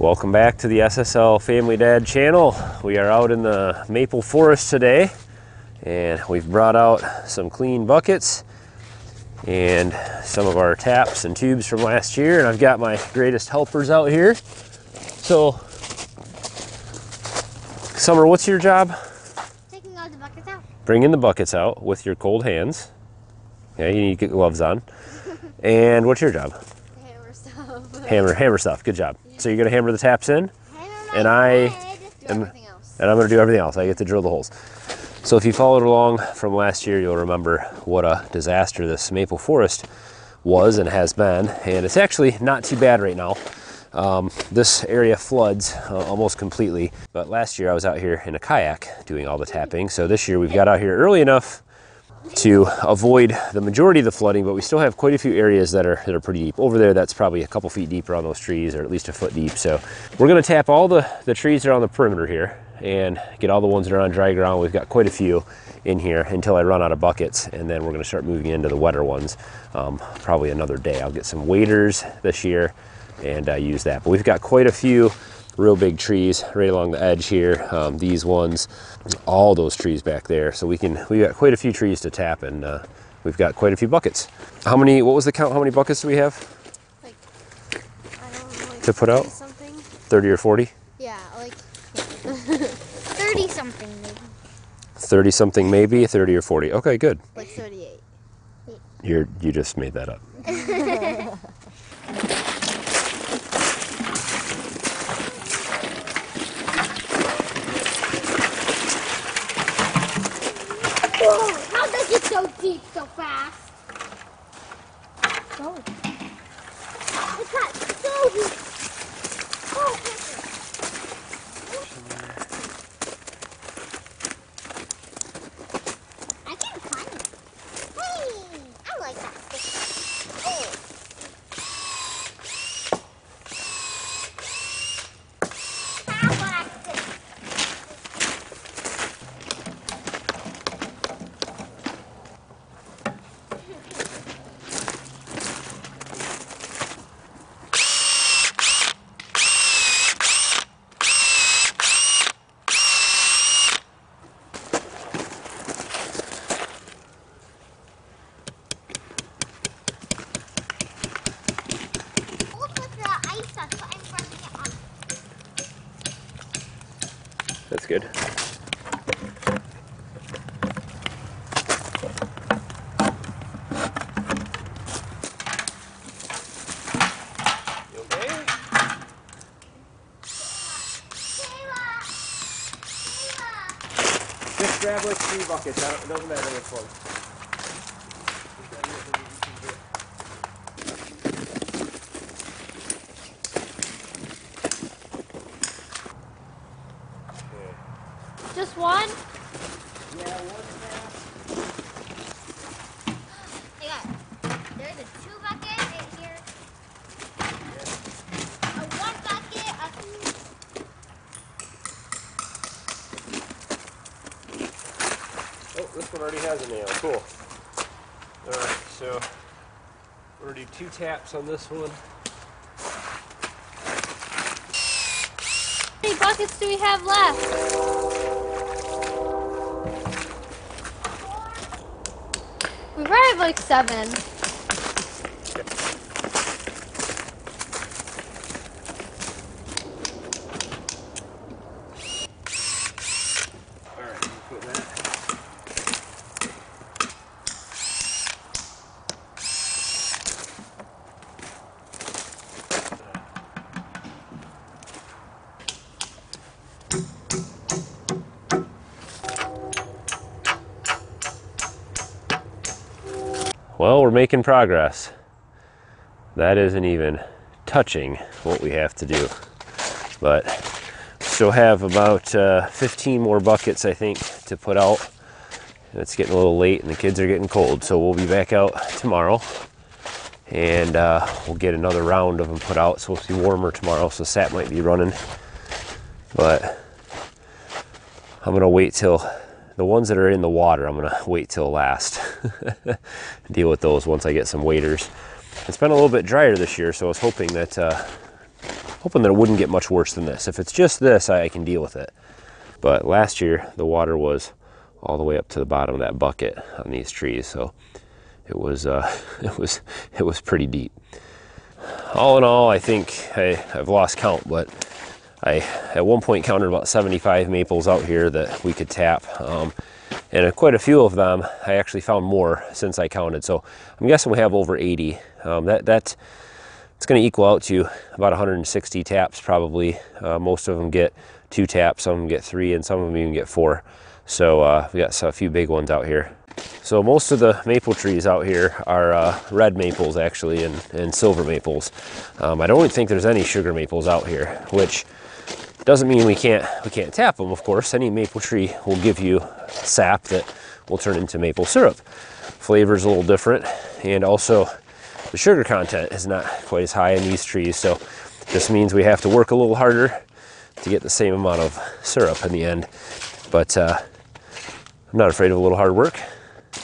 Welcome back to the SSL Family Dad channel. We are out in the maple forest today, and we've brought out some clean buckets and some of our taps and tubes from last year, and I've got my greatest helpers out here. So, Summer, what's your job? Taking all the buckets out. Bringing the buckets out with your cold hands. Okay, you need to get gloves on. And what's your job? Hammer stuff. Hammer stuff. Good job. So you're gonna hammer the taps in, and I'm gonna do everything else. I get to drill the holes. So if you followed along from last year, you'll remember what a disaster this maple forest was and has been, and it's actually not too bad right now. This area floods almost completely, but last year I was out here in a kayak doing all the tapping. So this year we've got out here early enough to avoid the majority of the flooding, but we still have quite a few areas that are pretty deep. Over there, that's probably a couple feet deeper on those trees, or at least a foot deep. So we're gonna tap all the trees that are on the perimeter here and get all the ones that are on dry ground. We've got quite a few in here until I run out of buckets, and then we're gonna start moving into the wetter ones probably another day. I'll get some waders this year and use that. But we've got quite a few real big trees right along the edge here. These ones, all those trees back there. So we've got quite a few trees to tap, and we've got quite a few buckets. What was the count? How many buckets do we have? Like, I don't know, like to put out? Something. 30 or 40? Yeah, like 30 something maybe. 30 something maybe, 30 or 40. Okay, good. Like 38. You just made that up. Whoa, how does it go deep so fast? Oh. It got so deep. Oh, I can't find it. Hey, I like that. Oh. That's good. Just grab like 3 buckets. It doesn't matter which one. Just one? Yeah, one Yeah. There's a 2 bucket right here. A 1 bucket. Oh, this one already has a nail. Cool. Alright, so we're going to do 2 taps on this one. How many buckets do we have left? We probably have like 7. Alright, put that. Well, we're making progress. That isn't even touching what we have to do. But still have about 15 more buckets, I think, to put out. It's getting a little late and the kids are getting cold, so we'll be back out tomorrow. And we'll get another round of them put out. It's supposed to be warmer tomorrow, so sap might be running. But I'm gonna wait till the ones that are in the water, I'm gonna wait till last. Deal with those once I get some waders. It's been a little bit drier this year, so I was hoping that hoping that it wouldn't get much worse than this. If it's just this, I can deal with it. But last year, the water was all the way up to the bottom of that bucket on these trees, so it was it was pretty deep. All in all, I think I've lost count, but I at one point counted about 75 maples out here that we could tap, and quite a few of them I actually found more since I counted. So I'm guessing we have over 80. It's going to equal out to about 160 taps probably. Most of them get 2 taps, some of them get 3, and some of them even get 4. So we got a few big ones out here. So most of the maple trees out here are red maples actually, and silver maples. I don't think there's any sugar maples out here, which doesn't mean we can't tap them. Of course, any maple tree will give you sap that will turn into maple syrup. Flavor's a little different, and also the sugar content is not quite as high in these trees, so this means we have to work a little harder to get the same amount of syrup in the end. But I'm not afraid of a little hard work,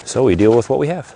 so we deal with what we have.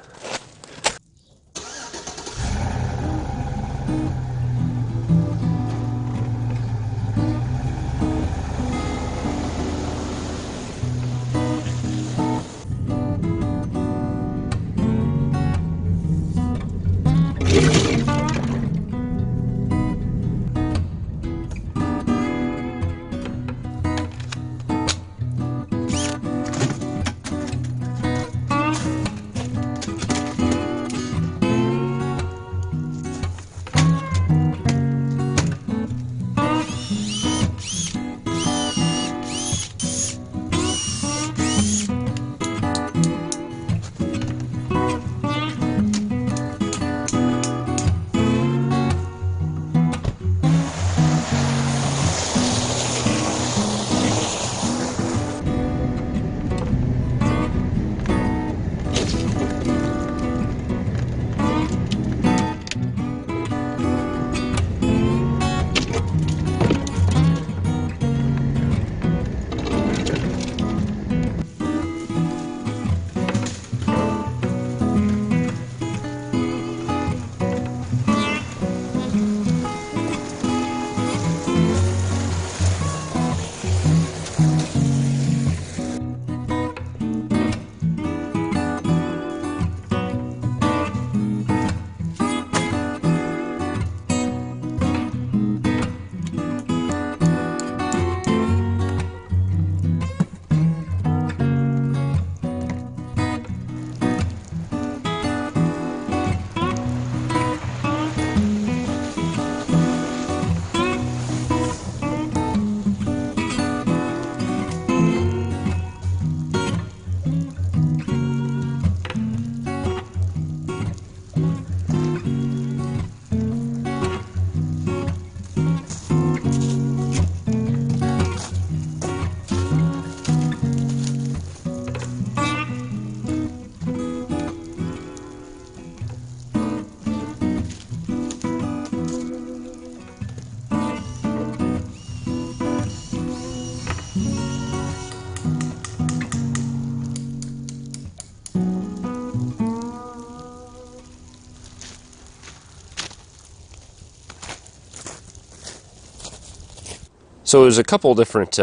So there's a couple different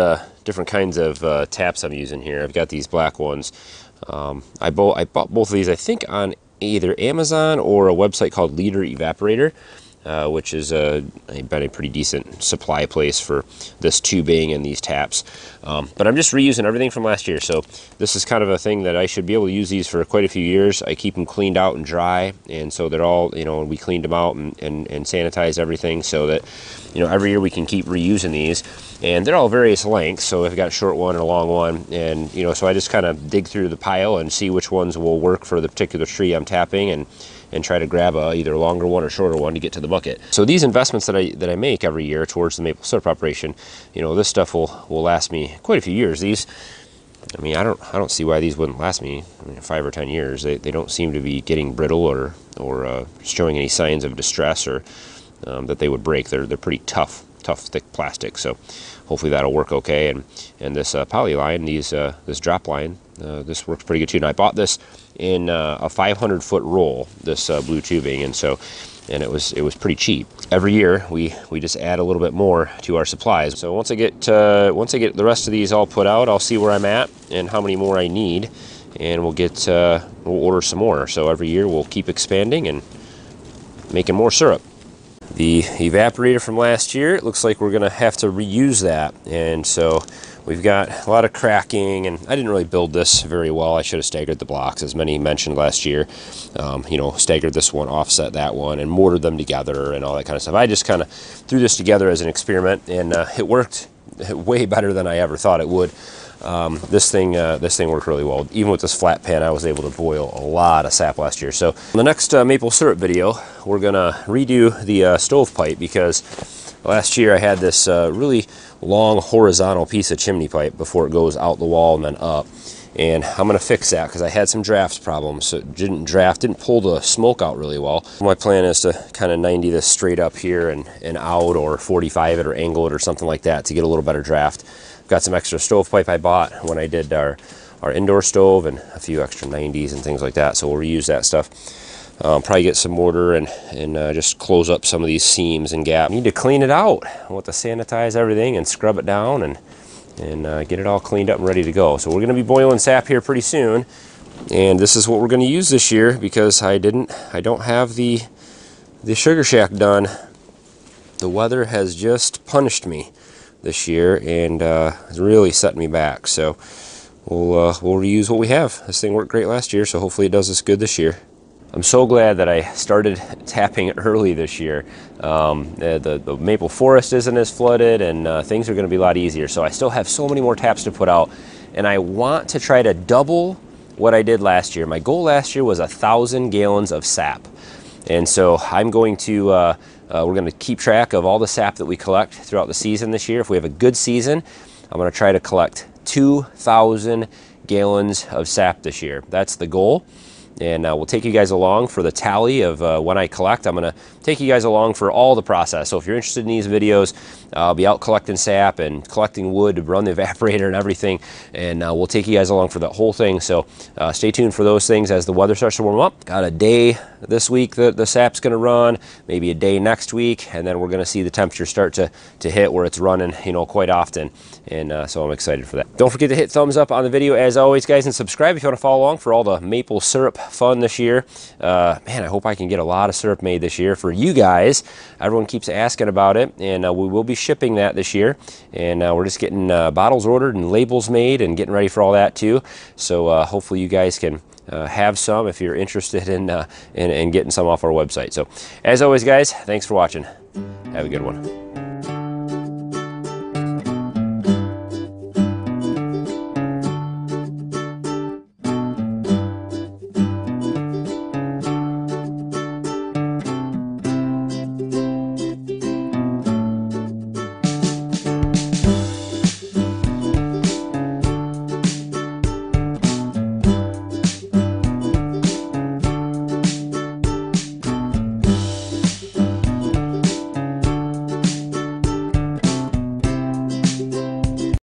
kinds of taps I'm using here. I've got these black ones. I bought both of these, I think, on either Amazon or a website called Leader Evaporator, which is been a pretty decent supply place for this tubing and these taps. But I'm just reusing everything from last year, so this is kind of a thing that I should be able to use these for quite a few years. I keep them cleaned out and dry, and so they're all, we cleaned them out and sanitized everything so that, every year we can keep reusing these. And they're all various lengths, so I've got a short one and a long one, and so I just kind of dig through the pile and see which ones will work for the particular tree I'm tapping, and try to grab either a longer one or shorter one to get to the bucket. So these investments that I make every year towards the maple syrup operation, this stuff will last me quite a few years. These, I don't see why these wouldn't last me 5 or 10 years. They don't seem to be getting brittle or showing any signs of distress or that they would break. They're pretty tough, thick plastic. So hopefully that'll work okay. And this poly line, this drop line, this works pretty good too. And I bought this in a 500-foot roll, this blue tubing, and so and it was pretty cheap. Every year we just add a little bit more to our supplies. So once I get the rest of these all put out, I'll see where I'm at and how many more I need, and we'll order some more. So every year we'll keep expanding and making more syrup. The evaporator from last year, it looks like we're gonna have to reuse that, and so we've got a lot of cracking, and I didn't really build this very well. I should have staggered the blocks, as many mentioned last year. You know, staggered this one, offset that one, and mortared them together and all that kind of stuff. I just kind of threw this together as an experiment, and it worked way better than I ever thought it would. This thing worked really well. Even with this flat pan, I was able to boil a lot of sap last year. So in the next maple syrup video, we're gonna redo the stovepipe, because last year I had this really long horizontal piece of chimney pipe before it goes out the wall and then up. And I'm gonna fix that because I had some draft problems. So it didn't pull the smoke out really well. My plan is to kind of 90 this straight up here and out, or 45 it or angle it or something like that to get a little better draft. Got some extra stovepipe I bought when I did our indoor stove, and a few extra 90s and things like that, so we'll reuse that stuff. Probably get some mortar and just close up some of these seams and gaps. Need to clean it out. I want to sanitize everything and scrub it down and get it all cleaned up and ready to go. So we're going to be boiling sap here pretty soon, and this is what we're going to use this year, because I don't have the sugar shack done. The weather has just punished me this year, and it's really setting me back. So we'll reuse what we have. This thing worked great last year, so hopefully it does us good this year. I'm so glad that I started tapping early this year. The maple forest isn't as flooded, and things are going to be a lot easier. So I still have so many more taps to put out, and I want to try to double what I did last year. My goal last year was 1,000 gallons of sap, and so I'm going to we're going to keep track of all the sap that we collect throughout the season this year. If we have a good season, I'm going to try to collect 2,000 gallons of sap this year. That's the goal. And we'll take you guys along for the tally of when I collect. I'm going to take you guys along for all the process. So if you're interested in these videos, I'll be out collecting sap and collecting wood to run the evaporator and everything. And we'll take you guys along for the whole thing. So stay tuned for those things as the weather starts to warm up. Got a day this week that the sap's going to run, maybe a day next week, and then we're going to see the temperature start to hit where it's running, you know, quite often. And so I'm excited for that. Don't forget to hit thumbs up on the video as always, guys, and subscribe if you want to follow along for all the maple syrup fun this year. Man, I hope I can get a lot of syrup made this year for you guys. Everyone keeps asking about it, and we will be shipping that this year. And we're just getting bottles ordered and labels made and getting ready for all that too. So hopefully you guys can have some if you're interested in getting some off our website. So as always, guys, thanks for watching. Have a good one.